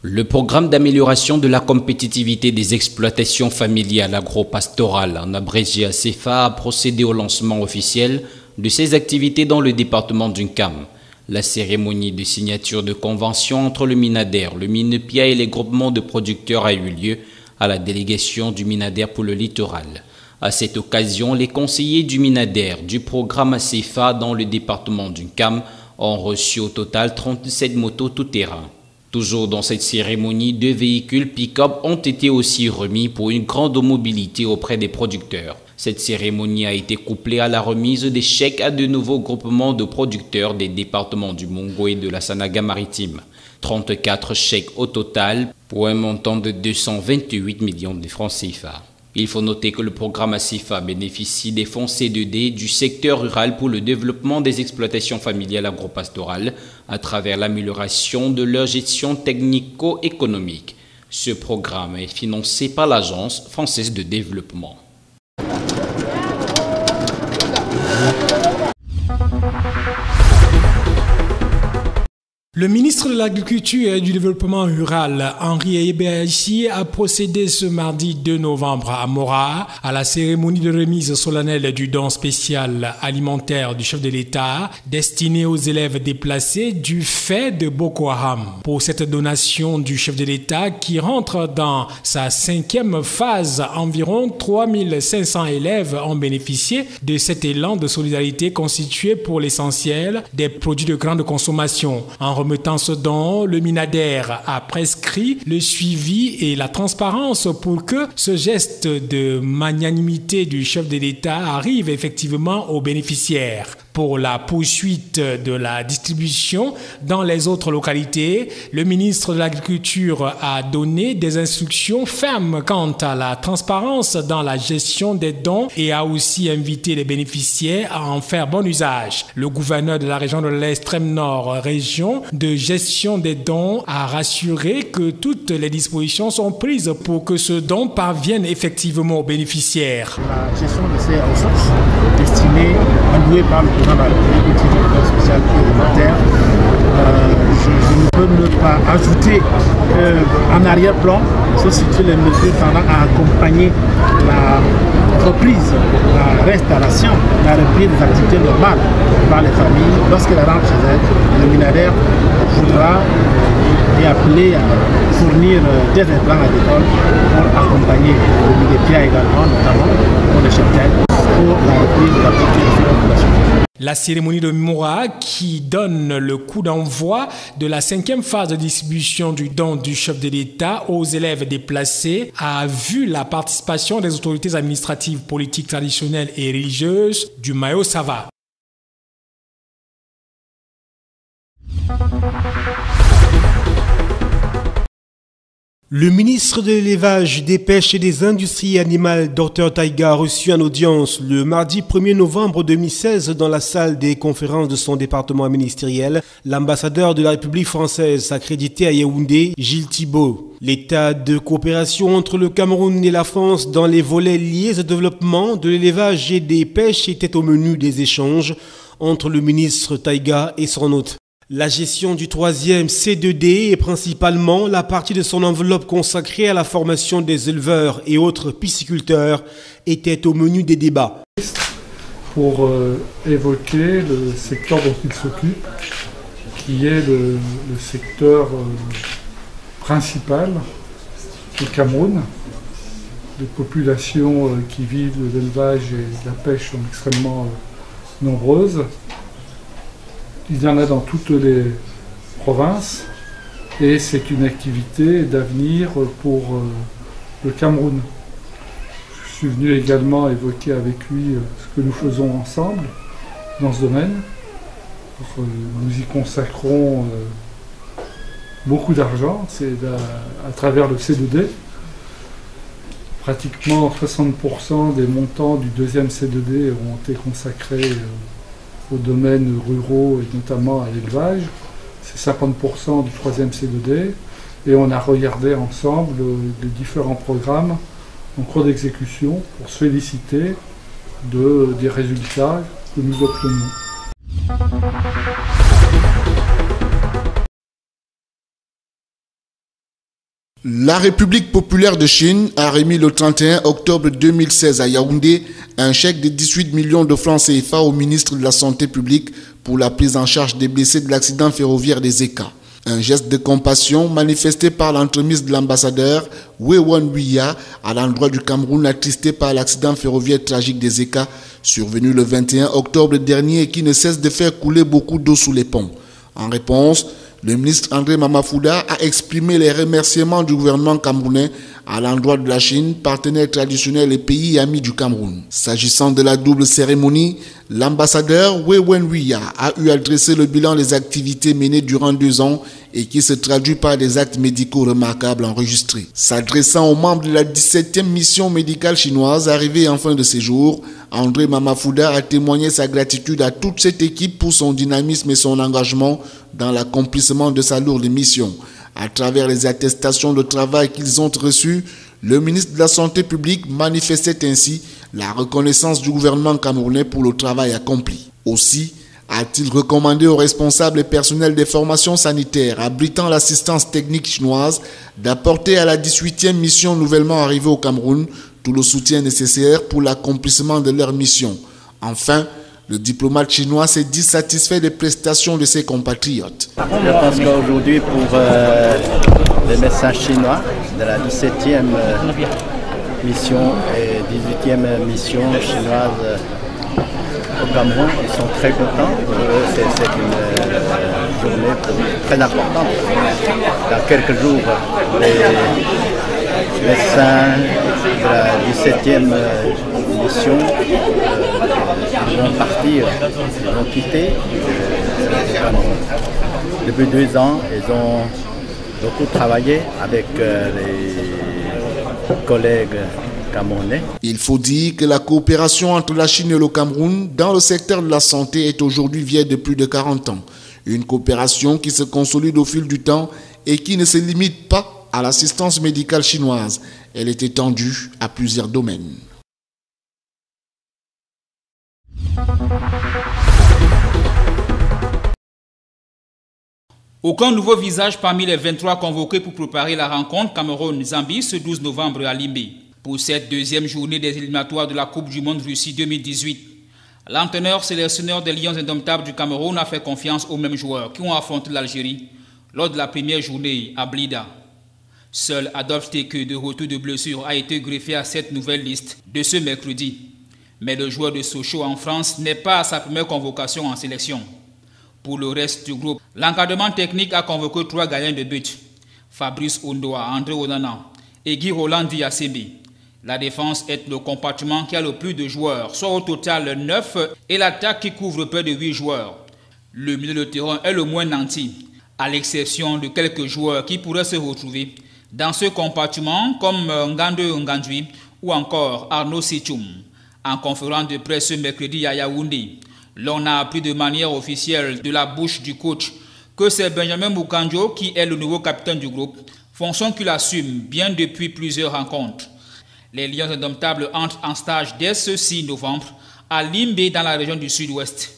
Le programme d'amélioration de la compétitivité des exploitations familiales agro-pastorales, en abrégé ACFA, a procédé au lancement officiel de ses activités dans le département d'Uncam. La cérémonie de signature de convention entre le Minader, le Minepia et les groupements de producteurs a eu lieu à la délégation du Minader pour le littoral. À cette occasion, les conseillers du Minader du programme ACFA dans le département d'Uncam ont reçu au total 37 motos tout-terrain. Toujours dans cette cérémonie, 2 véhicules pick-up ont été aussi remis pour une grande mobilité auprès des producteurs. Cette cérémonie a été couplée à la remise des chèques à de nouveaux groupements de producteurs des départements du Mongo et de la Sanaga-Maritime. 34 chèques au total pour un montant de 228 millions de francs CFA. Il faut noter que le programme ACFA bénéficie des fonds C2D du secteur rural pour le développement des exploitations familiales agro-pastorales à travers l'amélioration de leur gestion technico-économique. Ce programme est financé par l'Agence française de développement. Le ministre de l'Agriculture et du Développement rural, Henri Ebeachi, a procédé ce mardi 2 novembre à Mora à la cérémonie de remise solennelle du don spécial alimentaire du chef de l'État destiné aux élèves déplacés du fait de Boko Haram. Pour cette donation du chef de l'État qui rentre dans sa 5e phase, environ 3500 élèves ont bénéficié de cet élan de solidarité constitué pour l'essentiel des produits de grande consommation. En remettant ce don, le Minader a prescrit le suivi et la transparence pour que ce geste de magnanimité du chef de l'État arrive effectivement aux bénéficiaires. Pour la poursuite de la distribution dans les autres localités, le ministre de l'Agriculture a donné des instructions fermes quant à la transparence dans la gestion des dons et a aussi invité les bénéficiaires à en faire bon usage. Le gouverneur de la région de l'extrême nord, région de gestion des dons, a rassuré que toutes les dispositions sont prises pour que ce don parvienne effectivement aux bénéficiaires. La gestion de ces ressources destinées, allouées par le président de la République au titre du spécial alimentaire, je ne peux ne pas ajouter qu'en arrière-plan se situent les mesures tendant à accompagner la reprise, la restauration, la reprise des activités normales par les familles lorsqu'elles rentrent chez elles. Le Minader voudra et appelé à fournir des implants agricoles pour accompagner le Minepia également, notamment pour les cheptels, pour la reprise des activités de ces populations. La cérémonie de Mora, qui donne le coup d'envoi de la 5e phase de distribution du don du chef de l'État aux élèves déplacés, a vu la participation des autorités administratives, politiques, traditionnelles et religieuses du Mayo Sava. Le ministre de l'Élevage, des Pêches et des Industries animales, Dr Taïga, a reçu en audience le mardi 1er novembre 2016 dans la salle des conférences de son département ministériel, l'ambassadeur de la République française accrédité à Yaoundé, Gilles Thibault. L'état de coopération entre le Cameroun et la France dans les volets liés au développement de l'élevage et des pêches était au menu des échanges entre le ministre Taïga et son hôte. La gestion du 3e C2D et principalement la partie de son enveloppe consacrée à la formation des éleveurs et autres pisciculteurs était au menu des débats. Pour évoquer le secteur dont il s'occupe, qui est le secteur principal du Cameroun. Les populations qui vivent de l'élevage et de la pêche sont extrêmement nombreuses. Il y en a dans toutes les provinces et c'est une activité d'avenir pour le Cameroun. Je suis venu également évoquer avec lui ce que nous faisons ensemble dans ce domaine. Nous y consacrons beaucoup d'argent, c'est à travers le C2D. Pratiquement 60% des montants du 2e C2D ont été consacrés aux domaines ruraux et notamment à l'élevage. C'est 50% du 3e C2D et on a regardé ensemble les différents programmes en cours d'exécution pour se féliciter des résultats que nous obtenons. La République populaire de Chine a remis le 31 octobre 2016 à Yaoundé un chèque de 18 millions de francs CFA au ministre de la Santé publique pour la prise en charge des blessés de l'accident ferroviaire des Zeka. Un geste de compassion manifesté par l'entremise de l'ambassadeur Wei Wenwuya à l'endroit du Cameroun attristé par l'accident ferroviaire tragique des Zeka survenu le 21 octobre dernier et qui ne cesse de faire couler beaucoup d'eau sous les ponts. En réponse, le ministre André Mamafouda a exprimé les remerciements du gouvernement camerounais à l'endroit de la Chine, partenaire traditionnel et pays ami du Cameroun. S'agissant de la double cérémonie, l'ambassadeur Wei Wenwuya a eu à dresser le bilan des activités menées durant 2 ans et qui se traduit par des actes médicaux remarquables enregistrés. S'adressant aux membres de la 17e mission médicale chinoise arrivée en fin de séjour, André Mamafouda a témoigné sa gratitude à toute cette équipe pour son dynamisme et son engagement dans l'accomplissement de sa lourde mission. À travers les attestations de travail qu'ils ont reçues, le ministre de la Santé publique manifestait ainsi la reconnaissance du gouvernement camerounais pour le travail accompli. Aussi, a-t-il recommandé aux responsables et personnels des formations sanitaires abritant l'assistance technique chinoise d'apporter à la 18e mission nouvellement arrivée au Cameroun tout le soutien nécessaire pour l'accomplissement de leur mission. Enfin, le diplomate chinois s'est dit satisfait des prestations de ses compatriotes. Je pense qu'aujourd'hui, pour les médecins chinois de la 17e mission et 18e mission chinoise au Cameroun, ils sont très contents. C'est une journée très importante. Dans quelques jours, les médecins de la 17e mission vont partir, ils vont quitter le Cameroun. Depuis 2 ans, ils ont beaucoup travaillé avec les collègues camerounais. Il faut dire que la coopération entre la Chine et le Cameroun dans le secteur de la santé est aujourd'hui vieille de plus de 40 ans. Une coopération qui se consolide au fil du temps et qui ne se limite pas à l'assistance médicale chinoise. Elle est étendue à plusieurs domaines. Aucun nouveau visage parmi les 23 convoqués pour préparer la rencontre Cameroun-Zambie ce 12 novembre à Limbé. Pour cette 2e journée des éliminatoires de la Coupe du Monde Russie 2018, l'entraîneur sélectionneur des Lions indomptables du Cameroun a fait confiance aux mêmes joueurs qui ont affronté l'Algérie lors de la première journée à Blida. Seul Adolphe Teke, de retour de blessure, a été greffé à cette nouvelle liste de ce mercredi. Mais le joueur de Sochaux en France n'est pas à sa première convocation en sélection. Pour le reste du groupe, l'encadrement technique a convoqué 3 gagnants de but. Fabrice Ondoa, André Onana et Guy Roland Diasembi. La défense est le compartiment qui a le plus de joueurs, soit au total 9, et l'attaque qui couvre près de 8 joueurs. Le milieu de terrain est le moins nanti, à l'exception de quelques joueurs qui pourraient se retrouver dans ce compartiment comme Ngande Ngandui ou encore Arnaud Sitchoum. En conférence de presse ce mercredi à Yaoundé, l'on a appris de manière officielle de la bouche du coach que c'est Benjamin Mukanjo qui est le nouveau capitaine du groupe, fonction qu'il assume bien depuis plusieurs rencontres. Les Lions indomptables entrent en stage dès ce 6 novembre à Limbé dans la région du Sud-Ouest.